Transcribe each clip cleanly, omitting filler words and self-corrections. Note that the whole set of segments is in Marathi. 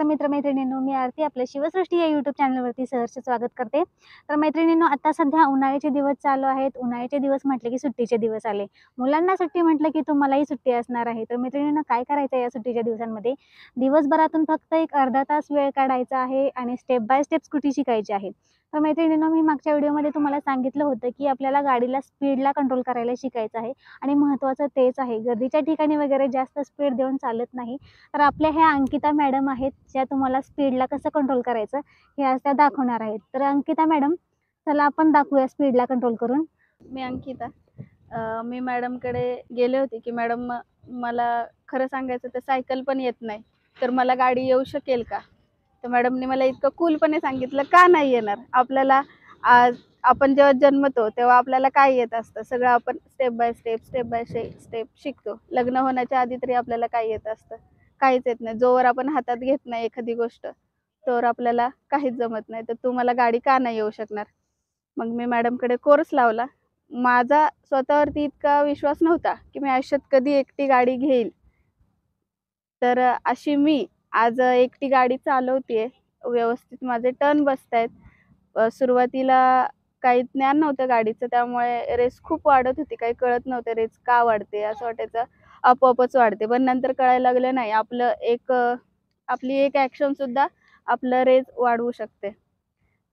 नमस्कार मित्रमैत्रिणींनो, मी आरती आपल्या शिवसृष्टी या यूट्यूब चॅनलवरती सहर्ष स्वागत करते। तर मैत्रिणींनो, आता सध्या उन्हाळ्याचे दिवस चालू आहेत। उन्हाळ्याचे दिवस म्हटले की सुट्टीचे दिवस आले। मुलांना सुट्टी म्हटलं की तुम्हालाही सुट्टी असणार आहे। तर मैत्रिणींनो, काय करायचं या सुट्टीच्या दिवसांमध्ये, दिवसभरातून फक्त एक अर्धा तास वेळ काढायचा आहे आणि स्टेप बाय स्टेप स्कूटी शिकायची आहे। तर मैत्रिणींनो, मी मागच्या व्हिडिओमध्ये तुम्हाला सांगितलं होतं की आपल्याला गाडीला स्पीडला कंट्रोल करायला शिकायचं आहे आणि महत्त्वाचं तेच आहे। गर्दीच्या ठिकाणी वगैरे जास्त स्पीड देऊन चालत नाही। तर आपल्या ह्या अंकिता मॅडम आहेत, ज्या तुम्हाला स्पीडला कसं कंट्रोल करायचं हे आज त्या दाखवणार आहेत। तर अंकिता मॅडम, चला आपण दाखवूया स्पीडला कंट्रोल करून। मी अंकिता, मी मॅडमकडे गेले होते की मॅडम, मला खरं सांगायचं तर सायकल पण येत नाही, तर मला गाडी येऊ शकेल का? तर मॅडमने मला इतकं कूलपणे सांगितलं, का नाही येणार? आपल्याला आज आपण जेव्हा जन्मतो तेव्हा आपल्याला काय येत असतं, सगळं आपण स्टेप बाय स्टेप शिकतो। लग्न होण्याच्या आधी तरी आपल्याला काय येत असतं? काहीच येत नाही। जोवर आपण हातात घेत नाही एखादी गोष्ट, तोवर आपल्याला काहीच जमत नाही। तर तू मला गाडी का नाही येऊ शकणार? मग मी मॅडमकडे कोर्स लावला। माझा स्वतःवरती इतका विश्वास नव्हता की मी आयुष्यात कधी एकटी गाडी घेईल। तर अशी मी आज एकटी गाडी चालवतेय। व्यवस्थित माझे टर्न बसतायत। सुरुवातीला काही ज्ञान नव्हतं गाडीचं, त्यामुळे रेस खूप वाढत होती। काही कळत नव्हतं रेस का वाढते, असं वाटायचं आपोआपच वाढते। पण नंतर कळायला लागलं, नाही, आपली एक ॲक्शन सुद्धा आपलं रेस वाढवू शकते।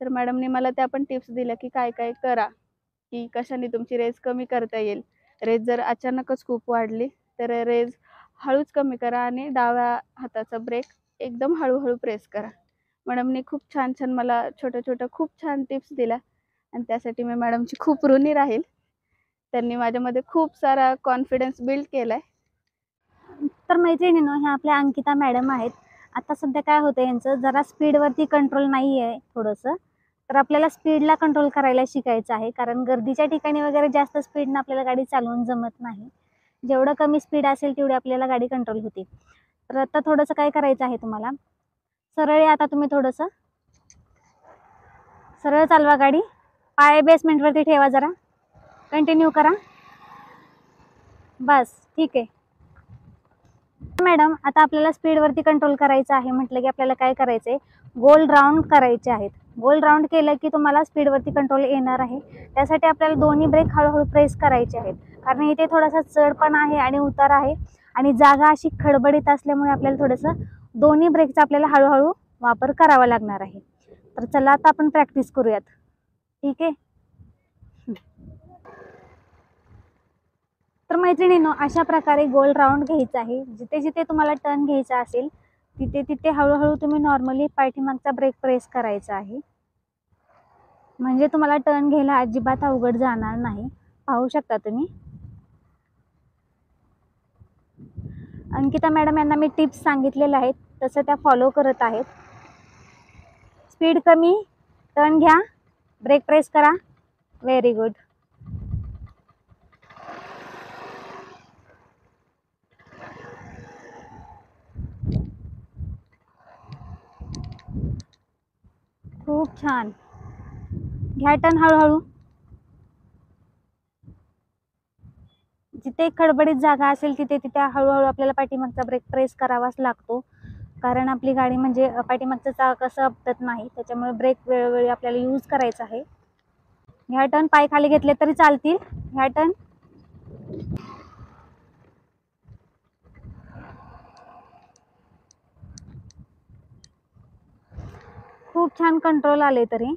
तर मॅडमने मला त्या पण टिप्स दिल्या की काय काय करा, की कशाने तुमची रेस कमी करता येईल। रेस जर अचानकच खूप वाढली तर रेस हळूच कमी करा आणि डाव्या हाताचा ब्रेक एकदम हळूहळू प्रेस करा। मॅडमने खूप छान छान मला छोट्या खूप छान टिप्स दिल्या आणि त्यासाठी मी मॅडमची खूप ऋणी राहील। त्यांनी माझ्यामध्ये खूप सारा कॉन्फिडन्स बिल्ड केलाय। तर मैत्रिणींनो, ह्या आपल्या अंकिता मॅडम आहेत। आता सध्या काय होतं, यांचं जरा स्पीडवरती कंट्रोल नाही आहे थोडंसं। तर आपल्याला स्पीडला कंट्रोल करायला शिकायचं आहे, कारण गर्दीच्या ठिकाणी वगैरे जास्त स्पीडनं आपल्याला गाडी चालवून जमत नाही। जेवढं कमी स्पीड असेल तेवढी आपल्याला गाडी कंट्रोल होते। तर आता थोडंसं काय करायचं आहे तुम्हाला, सरळ आता तुम्ही थोडंसं सरळ चालवा गाडी। पाय बेसमेंटवरती ठेवा, जरा कंटिन्यू करा, बस ठीक आहे। मॅडम, आता आपल्याला स्पीडवरती कंट्रोल करायचं आहे म्हटलं की आपल्याला काय करायचं आहे, गोल राऊंड करायचे आहेत। गोल राऊंड केलं की तुम्हाला स्पीडवरती कंट्रोल येणार आहे। त्यासाठी आपल्याला दोन्ही ब्रेक हळूहळू प्रेस करायचे आहेत, कारण इथे थोडासा चढ पण आहे आणि उतार आहे आणि जागा अशी खडबडीत असल्यामुळे आपल्याला थोडंसं दोन्ही ब्रेकचा आपल्याला हळूहळू वापर करावा लागणार आहे। तर चला आता आपण प्रॅक्टिस करूयात, ठीक आहे? तर मैत्रिणींनो, अशा प्रकारे गोल राऊंड घ्यायचा आहे। जिथे जिथे तुम्हाला टर्न घ्यायचा असेल तिथे तिथे हळूहळू तुम्ही नॉर्मली पाठीमागचा ब्रेक प्रेस करायचा आहे, म्हणजे तुम्हाला टर्न घ्यायला अजिबात अवघड जाणार नाही। पाहू शकता तुम्ही, अंकिता मॅडम यांना मी टिप्स सांगितलेल्या आहेत तसं त्या फॉलो करत आहेत। स्पीड कमी, टर्न घ्या, ब्रेक प्रेस करा, व्हेरी गुड। खूप छान, घ्या टर्न हळूहळू। जिथे खडबडीत जागा असेल तिथे तिथे हळूहळू आपल्याला पाठीमागचा ब्रेक प्रेस करावाच लागतो, कारण आपली गाडी म्हणजे पाठीमागचं चाक असं आपटत नाही, त्याच्यामुळे ब्रेक वेळोवेळी आपल्याला यूज करायचा आहे। ह्या टर्न पाय खाली घेतले तरी चालतील, ह्या टर्न। खूप छान कंट्रोल आले, तरी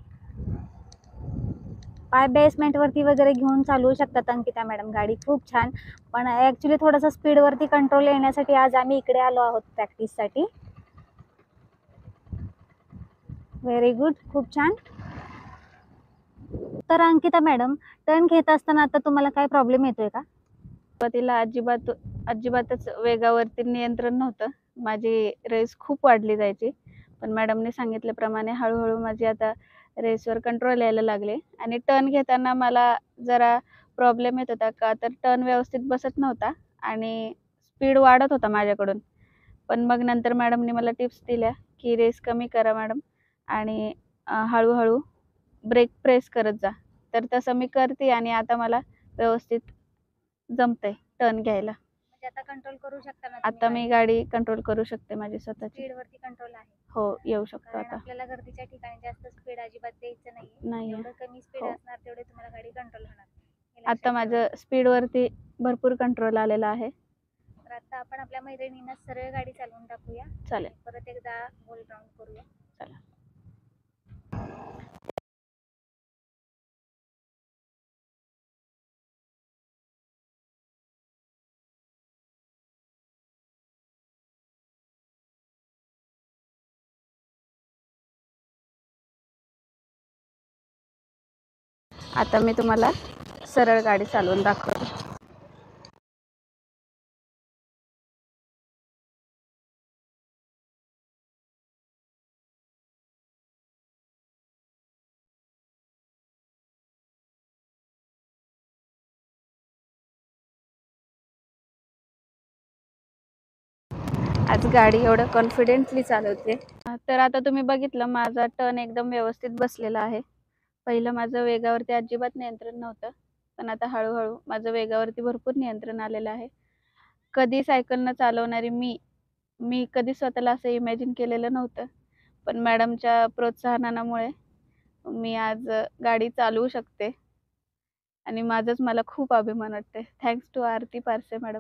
पाय बेसमेंटवरती वगैरे घेऊन चालवू शकतात अंकिता मॅडम गाडी, खूप छान। पण ॲक्च्युली थोडंसं स्पीडवरती कंट्रोल येण्यासाठी आज आम्ही इकडे आलो आहोत प्रॅक्टिससाठी। व्हेरी गुड, खूप छान। तर अंकिता मॅडम, टर्न घेत असताना आता तुम्हाला काय प्रॉब्लेम येतोय का? सुरुवातीला अजिबातच वेगावरती नियंत्रण नव्हतं। माझी रेस खूप वाढली जायची, पण मॅडमने सांगितल्याप्रमाणे हळूहळू माझी आता रेसवर कंट्रोल यायला लागले आणि टर्न घेताना मला जरा प्रॉब्लेम येत होता, का तर टर्न व्यवस्थित बसत नव्हता आणि स्पीड वाढत होता माझ्याकडून। पण मग नंतर मॅडमने मला टिप्स दिल्या की रेस कमी करा मॅडम आणि हळूहळू ब्रेक प्रेस करत जा। तर तसं मी करते आणि आता मला व्यवस्थित जमतंय टर्न घ्यायला। म्हणजे आता कंट्रोल करू शकता ना? आता मी गाडी कंट्रोल करू शकते, माझी स्वतःची स्पीडवरती कंट्रोल आहे। हो येऊ शकतो कारण आता. आपल्याला गर्दीच्या ठिकाणी जास्त स्पीड अजिबात द्यायचं नाहीये. नाहीये. जेवढं कमी स्पीड हो. असणार तेवढे तुम्हाला गाडी कंट्रोल होणार. हे आता लक्षात माझं ठेवायचं. स्पीडवरती भरपूर कंट्रोल आलेला आहे. तर आता आपण आपल्या मैत्रिणींना सरळ गाडी चालवून टाकूया. चालेल. परत एकदा गोल राऊंड करूया. चला. आता मी तुम्हाला सरळ गाडी चालवून दाखवते. आज गाडी एवढं कॉन्फिडेंटली चालवते. तर आता तुम्ही बघितलं माझा टर्न एकदम व्यवस्थित बसलेला आहे. पहिलं माझं वेगावरती अजिबात नियंत्रण नव्हतं, पण आता हळूहळू माझं वेगावरती भरपूर नियंत्रण आलेलं आहे. कधी सायकल न चालवणारी मी कधी स्वतःला असं इमॅजिन केलेलं नव्हतं, पण मॅडमच्या प्रोत्साहनामुळे मी आज गाडी चालवू शकते आणि माझंच मला खूप अभिमान वाटते. Thanks to Aarti Parse madam.